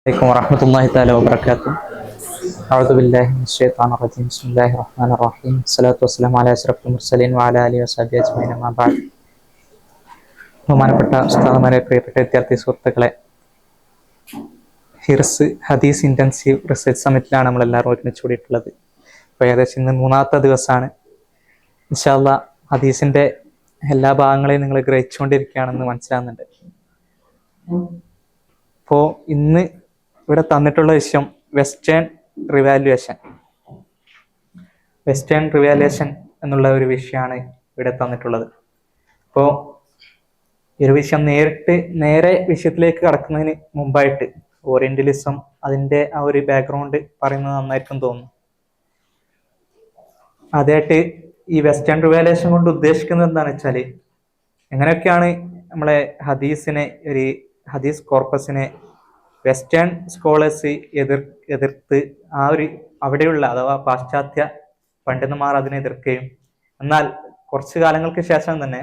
عليكم ورحمة الله تعالى وبركاته. أعوذ بالله من الشيطان الرجيم. بسم الله الرحمن الرحيم. الصلاة والسلام على أشرف المرسلين وعلى آله وصحبه أجمعين. أما بعد. ബഹുമാനപ്പെട്ട ഉസ്താദുമാരെ, പ്രിയപ്പെട്ട വിദ്യാർത്ഥി സുഹൃത്തുക്കളെ, ഹിർസ് ഹദീസ് ഇൻറ്റൻസീവ് റിസർച്ച് സമ്മിറ്റിലാണ് നമ്മളെല്ലാവരും ഒരുമിച്ച് കൂടിയിട്ടുള്ളത്. ഇപ്പോൾ ഏകദേശം ഇന്ന് 3ാമത്തെ ദിവസമാണ്. ഇൻഷാ അല്ലാഹ് ഹദീസിൻ്റെ എല്ലാ ഭാഗങ്ങളെയും നിങ്ങൾ ഗ്രഹിച്ചുകൊണ്ടിരിക്കുകയാണെന്ന് മനസ്സിലാകുന്നുണ്ട്. ഇപ്പോൾ ഇന്ന് ഇവിടെ തന്നിട്ടുള്ള വിഷയം വെസ്റ്റേൺ റിവാലുവേഷൻ എന്നുള്ള ഒരു വിഷയമാണ് ഇവിടെ തന്നിട്ടുള്ളത്. അപ്പോൾ ഈ ഒരു വിഷയം നേരെ വിഷയത്തിലേക്ക് കടക്കുന്നതിന് മുമ്പായിട്ട് ഓറിയന്റലിസം അതിൻ്റെ ആ ഒരു ബാക്ക്ഗ്രൗണ്ട് പറയുന്നത് നന്നായിരിക്കും തോന്നുന്നു. ആദ്യമായിട്ട് ഈ വെസ്റ്റേൺ റിവാലുവേഷൻ കൊണ്ട് ഉദ്ദേശിക്കുന്നത് എന്താണെന്ന് വെച്ചാൽ, എങ്ങനെയൊക്കെയാണ് നമ്മളെ ഹദീസ് കോർപ്പസിനെ വെസ്റ്റേൺ സ്കോളേഴ്സ് എതിർത്ത് അവിടെയുള്ള അഥവാ പാശ്ചാത്യ പണ്ഡിതന്മാർ അതിനെ എതിർക്കുകയും, എന്നാൽ കുറച്ചു കാലങ്ങൾക്ക് ശേഷം തന്നെ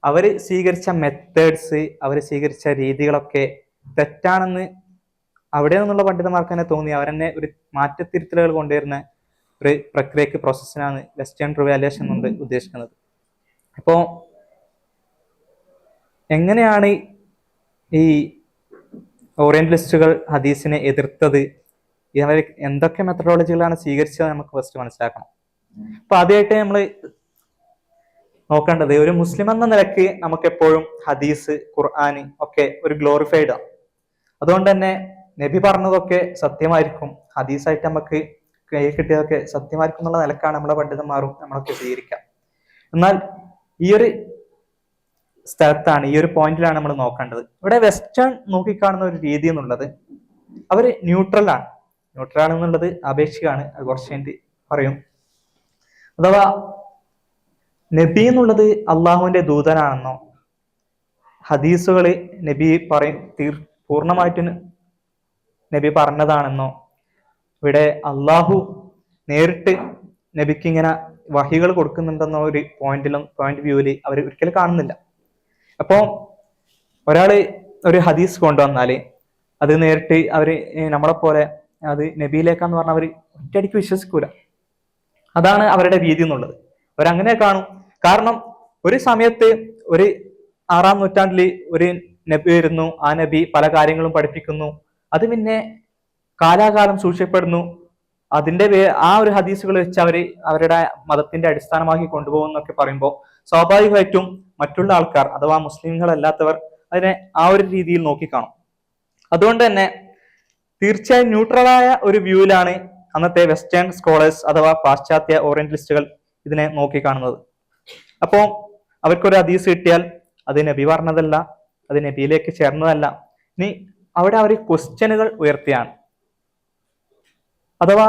അവർ സ്വീകരിച്ച മെത്തേഡ്സ്, അവർ സ്വീകരിച്ച രീതികളൊക്കെ തെറ്റാണെന്ന് അവിടെ നിന്നുള്ള പണ്ഡിതന്മാർക്ക് തന്നെ തോന്നി. അവരെന്നെ ഒരു മാറ്റത്തിരുത്തലുകൾ കൊണ്ടുവരുന്ന ഒരു പ്രോസസ്സിനാണ് വെസ്റ്റേൺ റിവാലുവേഷൻ കൊണ്ട് ഉദ്ദേശിക്കുന്നത്. അപ്പോൾ എങ്ങനെയാണ് ഈ ഓറിയന്റലിസ്റ്റുകൾ ഹദീസിനെ എതിർത്തത്, അവർ എന്തൊക്കെ മെത്തഡോളജികളാണ് സ്വീകരിച്ചത് നമുക്ക് ഫസ്റ്റ് മനസ്സിലാക്കണം. അപ്പൊ ആദ്യമായിട്ട് നമ്മൾ നോക്കേണ്ടത്, ഒരു മുസ്ലിം എന്ന നിലയ്ക്ക് നമുക്ക് എപ്പോഴും ഹദീസ്, ഖുർആൻ ഒക്കെ ഒരു ഗ്ലോറിഫൈഡ് ആണ്. അതുകൊണ്ട് തന്നെ നബി പറഞ്ഞതൊക്കെ സത്യമായിരിക്കും, ഹദീസായിട്ട് നമുക്ക് കൈ കിട്ടിയതൊക്കെ സത്യമായിരിക്കും എന്നുള്ള നിലക്കാണ് നമ്മളെ പണ്ഡിതന്മാരും നമ്മളൊക്കെ സ്വീകരിക്കാം. എന്നാൽ ഈ ഒരു സ്ഥലത്താണ്, ഈ ഒരു പോയിന്റിലാണ് നമ്മൾ നോക്കേണ്ടത്. ഇവിടെ വെസ്റ്റേൺ നോക്കിക്കാണുന്ന ഒരു രീതി എന്നുള്ളത്, അവർ ന്യൂട്രൽ ആണെന്നുള്ളത് ആപേക്ഷികമാണ്. അത് കുറച്ച് കഴിഞ്ഞിട്ട് പറയും. അഥവാ നബി എന്നുള്ളത് അള്ളാഹുവിന്റെ ദൂതനാണെന്നോ, ഹദീസുകൾ നബി പൂർണ്ണമായിട്ടും നബി പറഞ്ഞതാണെന്നോ, ഇവിടെ അള്ളാഹു നേരിട്ട് നബിക്ക് ഇങ്ങനെ വഹികൾ കൊടുക്കുന്നുണ്ടെന്നോ ഒരു പോയിന്റ് വ്യൂവില് അവർ ഒരിക്കലും കാണുന്നില്ല. അപ്പോ ഒരാള് ഒരു ഹദീസ് കൊണ്ടുവന്നാല് അത് നേരിട്ട് അവര് നമ്മളെ പോലെ അത് നബിയിലേക്കാന്ന് പറഞ്ഞാൽ അവർ ഒറ്റയടിക്ക് വിശ്വസിക്കൂല. അതാണ് അവരുടെ രീതി എന്നുള്ളത്. അവരങ്ങനെ കാണും. കാരണം ഒരു സമയത്ത് ഒരു 6ാം നൂറ്റാണ്ടിൽ ഒരു നബി വരുന്നു, ആ നബി പല കാര്യങ്ങളും പഠിപ്പിക്കുന്നു, അത് പിന്നെ കാലാകാലം സൂക്ഷിക്കപ്പെടുന്നു. അതിന്റെ ആ ഒരു ഹദീസുകൾ വെച്ച് അവരുടെ മതത്തിന്റെ അടിസ്ഥാനമാക്കി കൊണ്ടുപോകുന്നൊക്കെ പറയുമ്പോൾ സ്വാഭാവികമായിട്ടും മറ്റുള്ള ആൾക്കാർ അഥവാ മുസ്ലിങ്ങളല്ലാത്തവർ അതിനെ ആ ഒരു രീതിയിൽ നോക്കിക്കാണും. അതുകൊണ്ട് തന്നെ തീർച്ചയായും ന്യൂട്രലായ ഒരു വ്യൂവിലാണ് അന്നത്തെ വെസ്റ്റേൺ സ്കോളേഴ്സ് അഥവാ പാശ്ചാത്യ ഓറിയന്റലിസ്റ്റുകൾ ഇതിനെ നോക്കിക്കാണുന്നത്. അപ്പോ അവർക്കൊരു ഹദീസ് കിട്ടിയാൽ അത് നബി പറഞ്ഞതല്ല, അത് നബിയിലേക്ക് ചേർന്നതല്ല, ഇനി അവിടെ അവർ ക്വസ്റ്റ്യനുകൾ ഉയർത്തിയാണ്. അഥവാ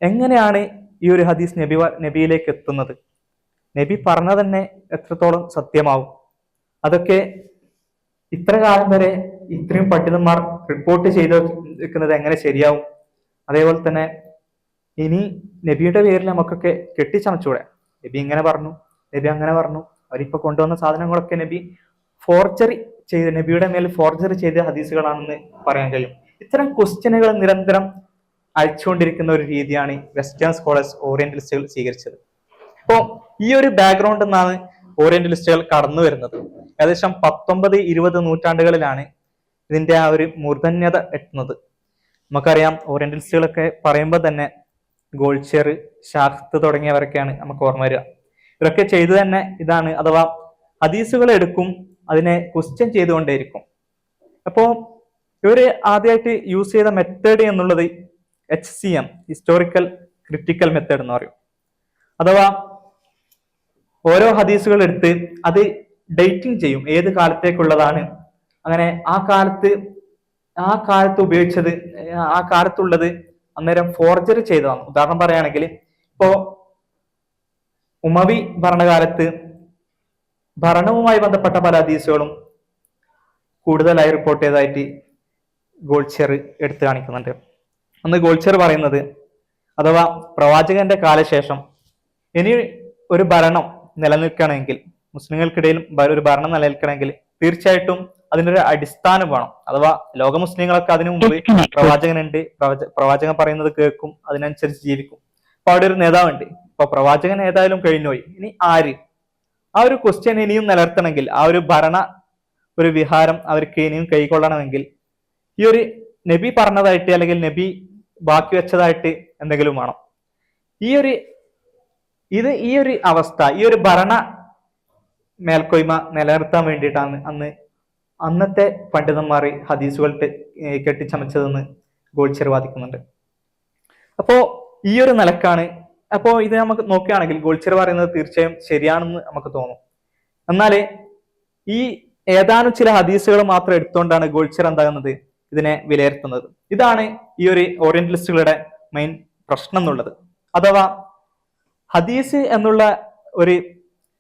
എങ്ങനെയാണ് ഈ ഒരു ഹദീസ് നബിയിലേക്ക് എത്തുന്നത്, നബി പറഞ്ഞ തന്നെ എത്രത്തോളം സത്യമാവും, അതൊക്കെ ഇത്ര കാലം വരെ ഇത്രയും പണ്ഡിതന്മാർ റിപ്പോർട്ട് ചെയ്ത് വെക്കുന്നത് എങ്ങനെ ശരിയാവും, അതേപോലെ തന്നെ ഇനി നബിയുടെ പേരിൽ നമുക്കൊക്കെ കെട്ടിച്ചമച്ചൂടെ, നബി ഇങ്ങനെ പറഞ്ഞു, നബി അങ്ങനെ പറഞ്ഞു, അവരിപ്പോ കൊണ്ടുവന്ന സാധനങ്ങളൊക്കെ നബിയുടെ മേൽ ഫോർജറി ചെയ്ത ഹദീസുകളാണെന്ന് പറയാൻ കഴിയും. ഇത്തരം ക്വസ്റ്റ്യനുകൾ നിരന്തരം അയച്ചുകൊണ്ടിരിക്കുന്ന ഒരു രീതിയാണ് വെസ്റ്റേൺ സ്കോളേഴ്സ് ഓറിയന്റലിസ്റ്റുകൾ സ്വീകരിച്ചത്. അപ്പോൾ ഈ ഒരു ബാക്ക്ഗ്രൗണ്ട് എന്നാണ് ഓറിയന്റലിസ്റ്റുകൾ കടന്നു വരുന്നത്. ഏകദേശം 19-20 നൂറ്റാണ്ടുകളിലാണ് ഇതിന്റെ ആ ഒരു മൂർധന്യത എത്തുന്നത്. നമുക്കറിയാം, ഓറിയന്റലിസ്റ്റുകളൊക്കെ പറയുമ്പോൾ തന്നെ ഗോൾഡ്ഷിയർ, ഷാഖ്ത് തുടങ്ങിയവരൊക്കെയാണ് നമുക്ക് ഓർമ്മ വരിക. ഇവരൊക്കെ ചെയ്തു തന്നെ ഇതാണ്. അഥവാ ഹദീസുകൾ എടുക്കും, അതിനെ ക്വസ്റ്റ്യൻ ചെയ്തുകൊണ്ടേയിരിക്കും. അപ്പോൾ ഇവര് ആദ്യമായിട്ട് യൂസ് ചെയ്ത മെത്തേഡ് എന്നുള്ളത് HCM, ഹിസ്റ്റോറിക്കൽ ക്രിറ്റിക്കൽ മെത്തേഡ് എന്ന് പറയും. അഥവാ ഓരോ ഹദീസുകൾ എടുത്ത് അത് ഡേറ്റിംഗ് ചെയ്യും, ഏത് കാലത്തേക്കുള്ളതാണ്, അങ്ങനെ ആ കാലത്ത് ഉപയോഗിച്ചത്, ആ കാലത്തുള്ളത് അന്നേരം ഫോർജറി ചെയ്തതാണ്. ഉദാഹരണം പറയുകയാണെങ്കിൽ, ഇപ്പോ ഉമവി ഭരണകാലത്ത് ഭരണവുമായി ബന്ധപ്പെട്ട പല ഹദീസുകളും കൂടുതലായി റിപ്പോർട്ട് ചെയ്തതായിട്ട് ഗോൾഡ്ഷിയർ എടുത്തു കാണിക്കുന്നുണ്ട്. അന്ന് ഗോൾഡ്ഷിയർ പറയുന്നത്, അഥവാ പ്രവാചകന്റെ കാലശേഷം ഇനി ഒരു ഭരണം നിലനിൽക്കണമെങ്കിൽ, മുസ്ലിങ്ങൾക്കിടയിൽ ഒരു ഭരണം നിലനിൽക്കണമെങ്കിൽ തീർച്ചയായിട്ടും അതിനൊരു അടിസ്ഥാനം വേണം. അഥവാ ലോക മുസ്ലിങ്ങളൊക്കെ അതിനു മുമ്പ് പ്രവാചകനുണ്ട്, പ്രവാചകൻ പറയുന്നത് കേൾക്കും, അതിനനുസരിച്ച് ജീവിക്കും. അപ്പൊ അവിടെ ഒരു നേതാവുണ്ട്. ഇപ്പൊ പ്രവാചകൻ ഏതായാലും കഴിഞ്ഞുപോയി, ഇനി ആര്? ആ ഒരു ക്വസ്റ്റ്യൻ ഇനിയും നിലനിർത്തണമെങ്കിൽ, ആ ഒരു ഒരു വിഹാരം അവർക്ക് ഇനിയും കൈക്കൊള്ളണമെങ്കിൽ ഈ ഒരു നബി പറഞ്ഞതായിട്ട് അല്ലെങ്കിൽ നബി ബാക്കി വെച്ചതായിട്ട് എന്തെങ്കിലും വേണം. ഈ ഒരു അവസ്ഥ, ഈ ഒരു ഭരണ മേൽക്കോയ്മ നിലനിർത്താൻ വേണ്ടിയിട്ടാണ് അന്നത്തെ പണ്ഡിതന്മാർ ഹദീസുകൾ കെട്ടിച്ചമച്ചതെന്ന് ഗോൾഡ്ശിയർ വാദിക്കുന്നുണ്ട്. അപ്പോ ഈ ഒരു നിലക്കാണ്. അപ്പോ ഇത് നമുക്ക് നോക്കുകയാണെങ്കിൽ ഗോൾഡ്ശിയർ പറയുന്നത് തീർച്ചയായും ശരിയാണെന്ന് നമുക്ക് തോന്നും. എന്നാല് ഈ ഏതാനും ചില ഹദീസുകൾ മാത്രം എടുത്തുകൊണ്ടാണ് ഗോൾഡ്ശിയർ എന്താകുന്നത്, ഇതിനെ വിലയിരുത്തുന്നത്. ഇതാണ് ഈ ഒരു ഓറിയന്റലിസ്റ്റുകളുടെ മെയിൻ പ്രശ്നം എന്നുള്ളത്. അഥവാ ഹദീസ് എന്നുള്ള ഒരു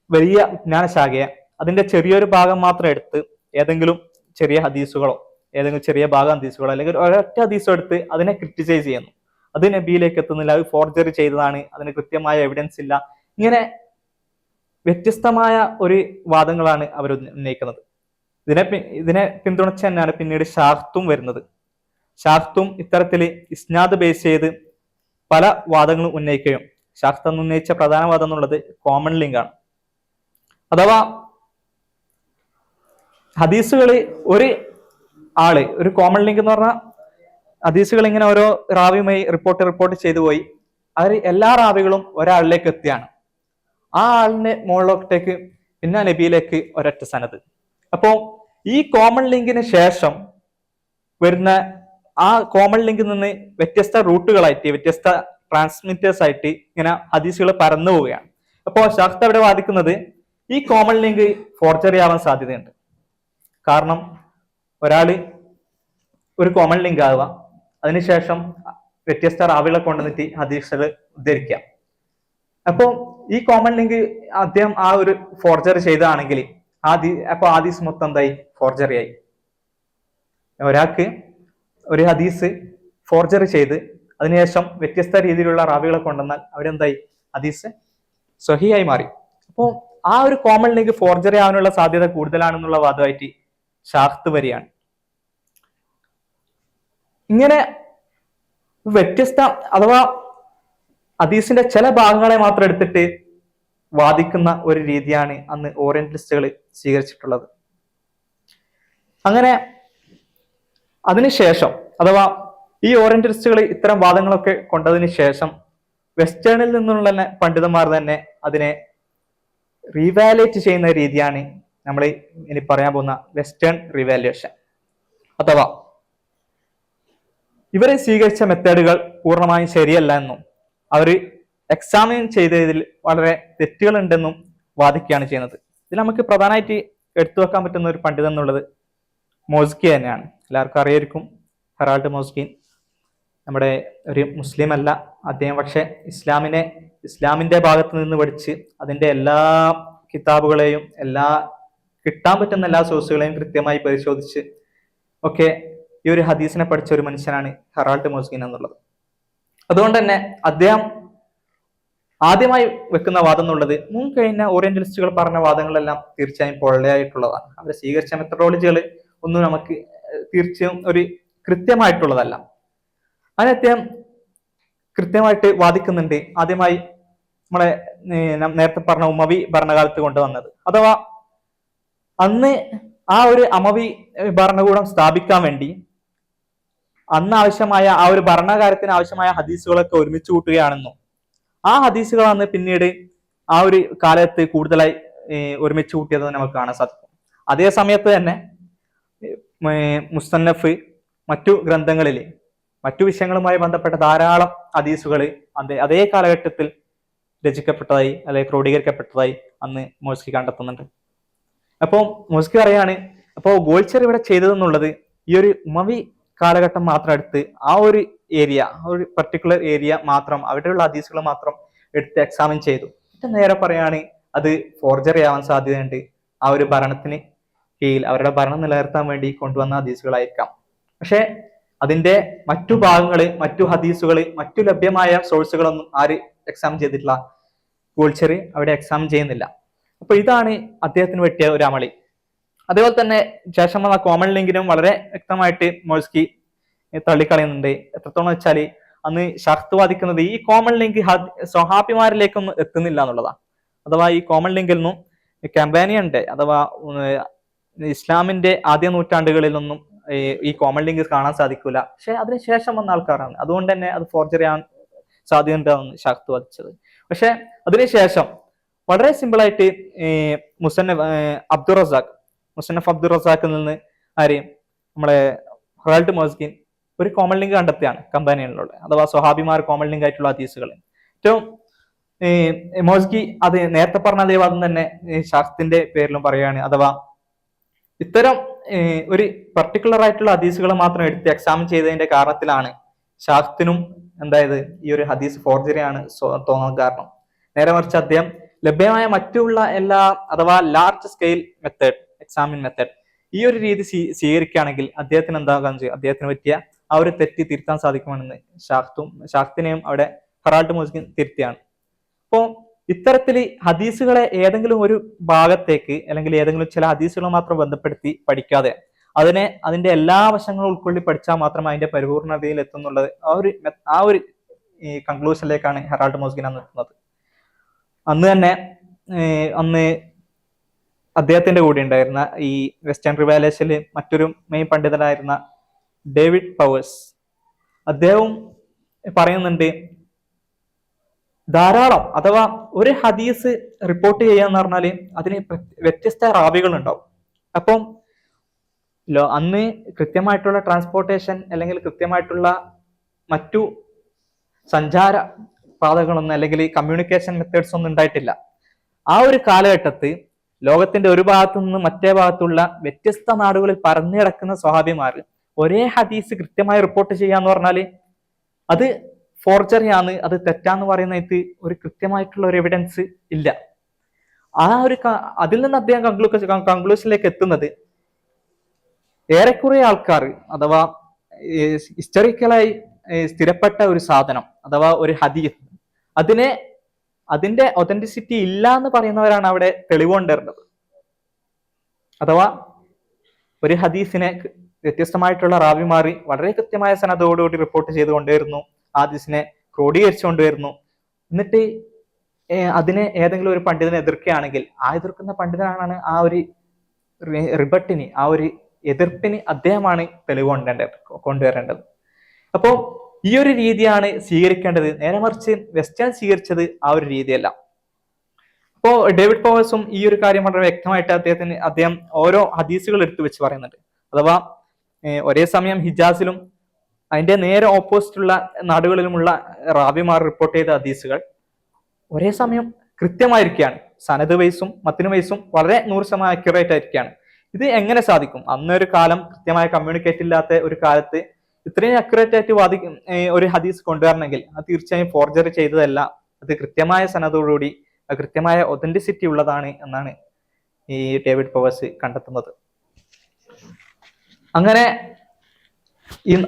വലിയ വിജ്ഞാനശാഖയെ അതിന്റെ ചെറിയൊരു ഭാഗം മാത്രം എടുത്ത് ഏതെങ്കിലും ചെറിയ ഹദീസുകളോ ഏതെങ്കിലും ചെറിയ ഭാഗം ഹദീസുകളോ അല്ലെങ്കിൽ ഒരൊറ്റ ഹദീസോ എടുത്ത് അതിനെ ക്രിറ്റിസൈസ് ചെയ്യുന്നു. അത് നബിയിലേക്ക് എത്തുന്നില്ല, അത് ഫോർജറി ചെയ്തതാണ്, അതിന് കൃത്യമായ എവിഡൻസ് ഇല്ല. ഇങ്ങനെ വ്യത്യസ്തമായ ഒരു വാദങ്ങളാണ് അവർ ഉന്നയിക്കുന്നത്. ഇതിനെ പിന്തുണച്ച് തന്നെയാണ് പിന്നീട് ഷാഹ്തും വരുന്നത്. ഷാഹ്തും ഇത്തരത്തില് ഇസ്നാദ് ബേസ് ചെയ്ത് പല വാദങ്ങളും ഉന്നയിക്കുകയും ഷാഹ്ത് എന്ന് ഉന്നയിച്ച പ്രധാന വാദം എന്നുള്ളത് കോമൺ ലിങ്ക് ആണ്. അഥവാ ഹദീസുകള് ഒരു കോമൺ ലിങ്ക് എന്ന് പറഞ്ഞാൽ ഹദീസുകൾ ഇങ്ങനെ ഓരോ റാവിയുമായി റിപ്പോർട്ട് ചെയ്തു പോയി, അവർ എല്ലാ റാവികളും ഒരാളിലേക്ക് എത്തിയാണ്. ആ ആളിന്റെ മുകളിലോട്ടേക്ക് പിന്നെ നബിയിലേക്ക് ഒരൊറ്റ സനത്. അപ്പോ ഈ കോമൺ ലിങ്കിന് ശേഷം വരുന്ന ആ കോമൺ ലിങ്കിൽ നിന്ന് വ്യത്യസ്ത റൂട്ടുകളായിട്ട് വ്യത്യസ്ത ട്രാൻസ്മിറ്റേഴ്സ് ആയിട്ട് ഇങ്ങനെ ഹദീസുകൾ പരന്നു പോവുകയാണ്. അപ്പോ ഷാഹ്ത് അവിടെ വാദിക്കുന്നത് ഈ കോമൺ ലിങ്ക് ഫോർജറി ആവാൻ സാധ്യതയുണ്ട്. കാരണം ഒരാള് ഒരു കോമൺ ലിങ്ക് ആവുക, അതിനുശേഷം വ്യത്യസ്ത റാവികളെ കൊണ്ടുവന്നിട്ട് ഹദീസുകൾ ഉദ്ധരിക്കാം. അപ്പോ ഈ കോമൺ ലിങ്ക് അദ്ദേഹം ആ ഒരു ഫോർജറി ചെയ്തതാണെങ്കിൽ അപ്പൊ ഹദീസ് മൊത്തം എന്തായി? ഫോർജറി ആയി. ഒരാൾക്ക് ഒരു ഹദീസ് ഫോർജറി ചെയ്ത് അതിനുശേഷം വ്യത്യസ്ത രീതിയിലുള്ള റാവികളെ കൊണ്ടുവന്നാൽ അവിടെ എന്തായി? ഹദീസ് സ്വഹിയായി മാറി. അപ്പോ ആ ഒരു കോമൺ ലിങ്ക് ഫോർജറി ആവാനുള്ള സാധ്യത കൂടുതലാണെന്നുള്ള വാദമായിട്ട് ഷാഹ്ത് വരികയാണ്. ഇങ്ങനെ വ്യത്യസ്ത അഥവാ ഹദീസിന്റെ ചില ഭാഗങ്ങളെ മാത്രം എടുത്തിട്ട് വാദിക്കുന്ന ഒരു രീതിയാണ് അന്ന് ഓറിയന്റലിസ്റ്റുകൾ സ്വീകരിച്ചിട്ടുള്ളത്. അങ്ങനെ അതിനുശേഷം അഥവാ ഈ ഓറിയന്റലിസ്റ്റുകൾ ഇത്തരം വാദങ്ങളൊക്കെ കൊണ്ടതിന് ശേഷം വെസ്റ്റേണിൽ നിന്നുള്ള പണ്ഡിതന്മാർ തന്നെ അതിനെ റീവാലുവേറ്റ് ചെയ്യുന്ന രീതിയാണ് നമ്മൾ ഇനി പറയാൻ പോകുന്ന വെസ്റ്റേൺ റിവാലുവേഷൻ. അഥവാ ഇവരെ സ്വീകരിച്ച മെത്തേഡുകൾ പൂർണ്ണമായും ശരിയല്ല എന്നും അവർ എക്സാമിൻ ചെയ്തതിൽ വളരെ തെറ്റുകൾ ഉണ്ടെന്നും വാദിക്കുകയാണ് ചെയ്യുന്നത്. ഇതിൽ നമുക്ക് പ്രധാനമായിട്ട് എടുത്തു വെക്കാൻ പറ്റുന്ന ഒരു പണ്ഡിതൻ എന്നുള്ളത് മോസ്കി തന്നെയാണ്. എല്ലാവർക്കും അറിയായിരിക്കും ഹെറാൾഡ് മോസ്കിൻ. നമ്മുടെ ഒരു മുസ്ലിം അല്ല അദ്ദേഹം, പക്ഷെ ഇസ്ലാമിന്റെ ഭാഗത്ത് നിന്ന് പഠിച്ച് അതിന്റെ എല്ലാ കിതാബുകളെയും കിട്ടാൻ പറ്റുന്ന എല്ലാ സോഴ്സുകളെയും കൃത്യമായി പരിശോധിച്ച് ഒക്കെ ഈ ഒരു ഹദീസിനെ പഠിച്ച ഒരു മനുഷ്യനാണ് ഹെറാൾഡ് മോസ്കിൻ എന്നുള്ളത്. അതുകൊണ്ട് തന്നെ അദ്ദേഹം ആദ്യമായി വെക്കുന്ന വാദം എന്നുള്ളത് മുൻകഴിഞ്ഞ ഓറിയന്റലിസ്റ്റുകൾ പറഞ്ഞ വാദങ്ങളെല്ലാം തീർച്ചയായും പൊള്ളയായിട്ടുള്ളതാണ്. അവർ സ്വീകരിച്ച മെത്തഡോളജികൾ ഒന്നും നമുക്ക് തീർച്ചയായും ഒരു കൃത്യമായിട്ടുള്ളതല്ല. അതിന് അദ്ദേഹം കൃത്യമായിട്ട് വാദിക്കുന്നുണ്ട്. ആദ്യമായി നമ്മളെ നേരത്തെ പറഞ്ഞ ഉമവി ഭരണകാലത്ത് കൊണ്ടുവന്നത്, അഥവാ അന്ന് ആ ഒരു അമവി ഭരണകൂടം സ്ഥാപിക്കാൻ വേണ്ടി അന്ന് ആവശ്യമായ ആ ഒരു ഭരണകാര്യത്തിന് ആവശ്യമായ ഹദീസുകളൊക്കെ ഒരുമിച്ച് കൂട്ടുകയാണെന്നും ആ ഹദീസുകളാണ് പിന്നീട് ആ ഒരു കാലത്ത് കൂടുതലായി ഒരുമിച്ച് കൂട്ടിയത് നമുക്ക് കാണാൻ സാധിക്കും. അതേ സമയത്ത് തന്നെ മുസ്തന്നഫ് മറ്റു ഗ്രന്ഥങ്ങളിൽ മറ്റു വിഷയങ്ങളുമായി ബന്ധപ്പെട്ട ധാരാളം ഹദീസുകൾ അതേ കാലഘട്ടത്തിൽ രചിക്കപ്പെട്ടതായി അല്ലെങ്കിൽ ക്രോഡീകരിക്കപ്പെട്ടതായി അന്ന് മോസ്കി കണ്ടെത്തുന്നുണ്ട്. അപ്പോൾ മോസ്കി പറയാണ്, അപ്പോൾ ഗോൾഡ്ശിയർ ഇവിടെ ചെയ്തതെന്നുള്ളത് ഈ ഒരു ഉമവി കാലഘട്ടം മാത്രം എടുത്ത് ആ ഒരു ഏരിയ, ഒരു പർട്ടിക്കുലർ ഏരിയ മാത്രം, അവിടെയുള്ള ഹദീസുകൾ മാത്രം എടുത്ത് എക്സാമിൻ ചെയ്തു. നേരെ പറയാണ് അത് ഫോർജറി ആവാൻ സാധ്യതയുണ്ട്. ആ ഒരു ഭരണത്തിന് കീഴിൽ അവരുടെ ഭരണം നിലനിർത്താൻ വേണ്ടി കൊണ്ടുവന്ന ഹദീസുകളായിരിക്കാം. പക്ഷെ അതിന്റെ മറ്റു ഭാഗങ്ങള്, മറ്റു ഹദീസുകൾ, മറ്റു ലഭ്യമായ സോഴ്സുകളൊന്നും ആര് എക്സാമിൻ ചെയ്തിട്ടില്ല? ഗോൾഡ്ശിയർ അവിടെ എക്സാമിൻ ചെയ്യുന്നില്ല. അപ്പൊ ഇതാണ് അദ്ദേഹത്തിന് പറ്റിയ ഒരു അമളി. അതേപോലെ തന്നെ ശേഷം വന്ന കോമൺ ലിങ്കിനും വളരെ വ്യക്തമായിട്ട് മോൾസ്കി തള്ളിക്കളയുന്നുണ്ട്. എത്രത്തോളം വെച്ചാൽ അന്ന് ഷർത്ത് വാദിക്കുന്നത് ഈ കോമൺ ലിങ്ക് സ്വഹാബിമാരിലേക്കൊന്നും എത്തുന്നില്ല എന്നുള്ളതാണ്. അഥവാ ഈ കോമൺ ലിങ്കിൽ നിന്നും കമ്പാനിയന്റെ അഥവാ ഇസ്ലാമിന്റെ ആദ്യ നൂറ്റാണ്ടുകളിലൊന്നും ഈ കോമൺ ലിങ്ക് കാണാൻ സാധിക്കൂല. പക്ഷെ അതിനുശേഷം വന്ന ആൾക്കാരാണ്, അതുകൊണ്ട് തന്നെ അത് ഫോർജറി ആവാൻ സാധ്യതയുണ്ടാവുന്ന ഷർത്ത് വാദിച്ചത്. പക്ഷെ അതിനുശേഷം വളരെ സിമ്പിൾ ആയിട്ട് മുസന്നഫ് അബ്ദുൾ റസാഖിൽ നിന്ന് ആരെയും നമ്മളെ ഹെറാൾഡ് മോസ്കിൻ ഒരു കോമൺ ലിങ്ക് കണ്ടെത്തിയാണ് കമ്പാനിയനിലുള്ള, അഥവാ സ്വഹാബിമാർ കോമൺ ലിങ്ക് ആയിട്ടുള്ള ഹദീസുകൾ. ഏറ്റവും മോസ്കി അത് നേരത്തെ പറഞ്ഞ അതേ വാദം തന്നെ ഷർത്തിന്റെ പേരിലും പറയുകയാണ്. അഥവാ ഇത്തരം ഒരു പർട്ടിക്കുലർ ആയിട്ടുള്ള ഹദീസുകൾ മാത്രം എടുത്ത് എക്സാമിൻ ചെയ്തതിന്റെ കാരണത്തിലാണ് ഷാഫ്ത്തിനും എന്തായത് ഈ ഒരു ഹദീസ് ഫോർജറിയാണ് തോന്നാൻ കാരണം. നേരെ മറിച്ച് അദ്ദേഹം ലഭ്യമായ മറ്റുള്ള എല്ലാ അഥവാ large scale method examine method ഈ ഒരു രീതി സ്വീകരിക്കുകയാണെങ്കിൽ അദ്ദേഹത്തിന് എന്താകാൻ ചെയ്യും, അദ്ദേഹത്തിന് പറ്റിയ ആ ഒരു തെറ്റ് തിരുത്താൻ സാധിക്കുമെന്ന് ഷാഫ്ത്തിനെയും അവിടെ ഹെറാൾഡ് മോസ്കിൻ തിരുത്തിയാണ്. അപ്പോ ഇത്തരത്തിൽ ഹദീസുകളെ ഏതെങ്കിലും ഒരു ഭാഗത്തേക്ക് അല്ലെങ്കിൽ ഏതെങ്കിലും ചില ഹദീസുകൾ മാത്രം ബന്ധപ്പെടുത്തി പഠിക്കാതെ അതിന്റെ എല്ലാ വശങ്ങളും ഉൾക്കൊള്ളി പഠിച്ചാൽ മാത്രമേ അതിന്റെ പരിപൂർണതയിൽ എത്തുന്നുള്ളത് ആ ഒരു കൺക്ലൂഷനിലേക്കാണ് ഹെറാൾഡ് മോസ്കിൻ അന്ന് എത്തുന്നത്. അന്ന് അദ്ദേഹത്തിന്റെ കൂടെ ഉണ്ടായിരുന്ന ഈ വെസ്റ്റേൺ റിവാലേഷനിൽ മറ്റൊരു മെയിൻ പണ്ഡിതനായിരുന്ന ഡേവിഡ് പവേഴ്സ്, അദ്ദേഹവും പറയുന്നുണ്ട് ധാരാളം അഥവാ ഒരു ഹദീസ് റിപ്പോർട്ട് ചെയ്യാന്ന് പറഞ്ഞാല് അതിന് വ്യത്യസ്ത റാവികൾ ഉണ്ടാവും. അപ്പം അന്ന് കൃത്യമായിട്ടുള്ള ട്രാൻസ്പോർട്ടേഷൻ അല്ലെങ്കിൽ കൃത്യമായിട്ടുള്ള മറ്റു സഞ്ചാര പാതകളൊന്നും അല്ലെങ്കിൽ കമ്മ്യൂണിക്കേഷൻ മെത്തേഡ്സ് ഒന്നും ഉണ്ടായിട്ടില്ല. ആ ഒരു കാലഘട്ടത്ത് ലോകത്തിന്റെ ഒരു ഭാഗത്തു നിന്ന് മറ്റേ ഭാഗത്തുള്ള വ്യത്യസ്ത നാടുകളിൽ പരന്നു കിടക്കുന്ന സ്വഹാബിമാർ ഒരേ ഹദീസ് കൃത്യമായി റിപ്പോർട്ട് ചെയ്യാന്ന് പറഞ്ഞാല് അത് ഫോർജറിയാണ്, അത് തെറ്റാന്ന് പറയുന്നതിന് ഒരു കൃത്യമായിട്ടുള്ള ഒരു എവിഡൻസ് ഇല്ല. അതിൽ നിന്ന് അദ്ദേഹം കൺക്ലൂഷനിലേക്ക് എത്തുന്നത് ഏറെക്കുറെ ആൾക്കാർ അഥവാ ഹിസ്റ്ററിക്കലായി സ്ഥിരപ്പെട്ട ഒരു സാധനം അഥവാ ഒരു ഹദീസ് അതിന്റെ ഒതന്റിസിറ്റി ഇല്ല എന്ന് പറയുന്നവരാണ് അവിടെ തെളിവുകൊണ്ടിരുന്നത്. അഥവാ ഒരു ഹദീസിനെ വ്യത്യസ്തമായിട്ടുള്ള റാവിമാറി വളരെ കൃത്യമായ സനദോടുകൂടി റിപ്പോർട്ട് ചെയ്തുകൊണ്ടിരുന്നു, ഹദീസിനെ ക്രോഡീകരിച്ചുകൊണ്ടുവരുന്നു. എന്നിട്ട് അതിനെ ഏതെങ്കിലും ഒരു പണ്ഡിതനെ എതിർക്കുകയാണെങ്കിൽ ആ എതിർക്കുന്ന പണ്ഡിതനാണ് ആ ഒരു റിബട്ടിന് ആ ഒരു എതിർപ്പിന് അദ്ദേഹമാണ് തെളിവ് കൊണ്ടുവരേണ്ടത്. അപ്പോൾ ഈ ഒരു രീതിയാണ് സ്വീകരിക്കേണ്ടത്. നേരെ മറിച്ച് വെസ്റ്റേൺ സ്വീകരിച്ചത് ആ ഒരു രീതിയല്ല. അപ്പോ ഡേവിഡ് പവേഴ്സും ഈ ഒരു കാര്യം വളരെ വ്യക്തമായിട്ട് അദ്ദേഹം ഓരോ ഹദീസുകൾ എടുത്തു വെച്ച് പറയുന്നുണ്ട്. അഥവാ ഒരേ സമയം ഹിജാസിലും അതിന്റെ നേരെ ഓപ്പോസിറ്റുള്ള നാടുകളിലുമുള്ള റാവിമാർ റിപ്പോർട്ട് ചെയ്ത ഹദീസുകൾ ഒരേ സമയം കൃത്യമായിരിക്കുകയാണ്. സനദ് വൈസും മത്തിനു വൈസും വളരെ 100% അക്യുറേറ്റ് ആയിരിക്കുകയാണ്. ഇത് എങ്ങനെ സാധിക്കും? അന്നൊരു കാലം കൃത്യമായ കമ്മ്യൂണിക്കേറ്റ് ഇല്ലാത്ത ഒരു കാലത്ത് ഇത്രയും അക്യുറേറ്റ് ആയിട്ട് ഒരു ഹദീസ് കൊണ്ടുവരണമെങ്കിൽ അത് തീർച്ചയായും ഫോർജറി ചെയ്തതല്ല, അത് കൃത്യമായ സനദോടുകൂടി കൃത്യമായ ഒതന്റിസിറ്റി ഉള്ളതാണ് എന്നാണ് ഈ ഡേവിഡ് പവേഴ്സ് കണ്ടെത്തുന്നത്. അങ്ങനെ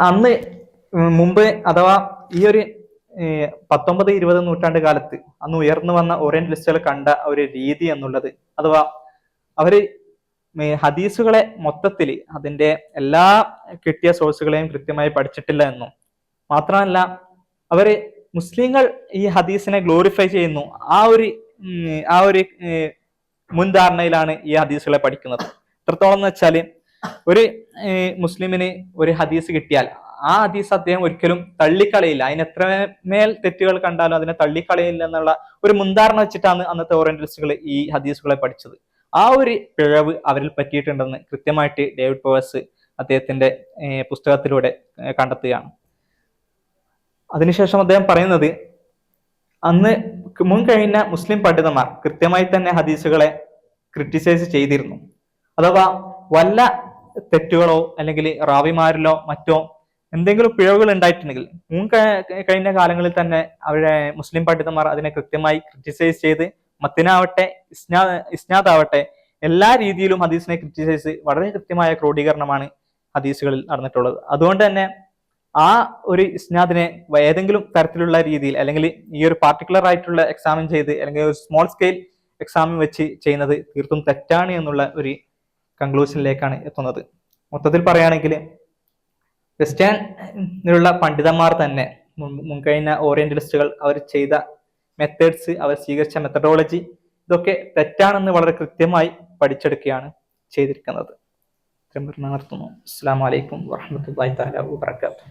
അന്ന് മുമ്പ് അഥവാ ഈ ഒരു 19-20 നൂറ്റാണ്ട് കാലത്ത് അന്ന് ഉയർന്നു വന്ന ഓറിയന്റലിസ്റ്റുകൾ കണ്ട ഒരു രീതി എന്നുള്ളത് അഥവാ അവര് ഹദീസുകളെ മൊത്തത്തിൽ അതിന്റെ എല്ലാ കിട്ടിയ സോഴ്സുകളെയും കൃത്യമായി പഠിച്ചിട്ടില്ല എന്നും മാത്രമല്ല അവര് മുസ്ലിങ്ങൾ ഈ ഹദീസിനെ ഗ്ലോറിഫൈ ചെയ്യുന്നു ആ ഒരു മുൻധാരണയിലാണ് ഈ ഹദീസുകളെ പഠിക്കുന്നത്. എത്രത്തോളം എന്ന് വെച്ചാല് ഒരു മുസ്ലിമിന് ഒരു ഹദീസ് കിട്ടിയാൽ ആ ഹദീസ് അദ്ദേഹം ഒരിക്കലും തള്ളിക്കളയില്ല, അതിന് എത്രമേൽ തെറ്റുകൾ കണ്ടാലും അതിനെ തള്ളിക്കളയില്ല എന്നുള്ള ഒരു മുൻധാരണ വെച്ചിട്ടാണ് അന്നത്തെ ഓറിയന്റലിസ്റ്റുകൾ ഈ ഹദീസുകളെ പഠിച്ചത്. ആ ഒരു പിഴവ് അവരിൽ പറ്റിയിട്ടുണ്ടെന്ന് കൃത്യമായിട്ട് ഡേവിഡ് പവേഴ്സ് അദ്ദേഹത്തിന്റെ പുസ്തകത്തിലൂടെ കണ്ടെത്തുകയാണ്. അതിനുശേഷം അദ്ദേഹം പറയുന്നത് അന്ന് മുൻകഴിഞ്ഞ മുസ്ലിം പണ്ഡിതന്മാർ കൃത്യമായി തന്നെ ഹദീസുകളെ ക്രിറ്റിസൈസ് ചെയ്തിരുന്നു. അഥവാ വല്ല തെറ്റുകളോ അല്ലെങ്കിൽ റാവിമാരിലോ മറ്റോ എന്തെങ്കിലും പിഴവുകൾ ഉണ്ടായിട്ടുണ്ടെങ്കിൽ കഴിഞ്ഞ കാലങ്ങളിൽ തന്നെ അവരുടെ മുസ്ലിം പണ്ഡിതന്മാർ അതിനെ കൃത്യമായി ക്രിറ്റിസൈസ് ചെയ്ത് മത്തിനാവട്ടെ ഇസ്നാദാവട്ടെ എല്ലാ രീതിയിലും ഹദീസിനെ ക്രിറ്റിസൈസ് വളരെ കൃത്യമായ ക്രോഡീകരണമാണ് ഹദീസുകളിൽ നടന്നിട്ടുള്ളത്. അതുകൊണ്ട് തന്നെ ആ ഒരു ഇസ്നാദിനെ ഏതെങ്കിലും തരത്തിലുള്ള രീതിയിൽ അല്ലെങ്കിൽ ഈ ഒരു പാർട്ടിക്കുലർ ആയിട്ടുള്ള എക്സാമിൻ ചെയ്ത് അല്ലെങ്കിൽ ഒരു സ്മോൾ സ്കെയിൽ എക്സാമിൻ വെച്ച് ചെയ്യുന്നത് തീർത്തും തെറ്റാണ് എന്നുള്ള ഒരു കൺക്ലൂഷനിലേക്കാണ് എത്തുന്നത്. മൊത്തത്തിൽ പറയുകയാണെങ്കിൽ വെസ്റ്റേണിലുള്ള പണ്ഡിതന്മാർ തന്നെ മുൻകഴിഞ്ഞ ഓറിയന്റലിസ്റ്റുകൾ അവർ ചെയ്ത മെത്തേഡ്സ്, അവർ സ്വീകരിച്ച മെത്തഡോളജി ഇതൊക്കെ തെറ്റാണെന്ന് വളരെ കൃത്യമായി പഠിച്ചെടുക്കുകയാണ് ചെയ്തിരിക്കുന്നത്. നിർത്തുന്നു. അസ്സലാമു അലൈക്കും വറഹ്മത്തുള്ളാഹി തആല വബറകാതുഹു.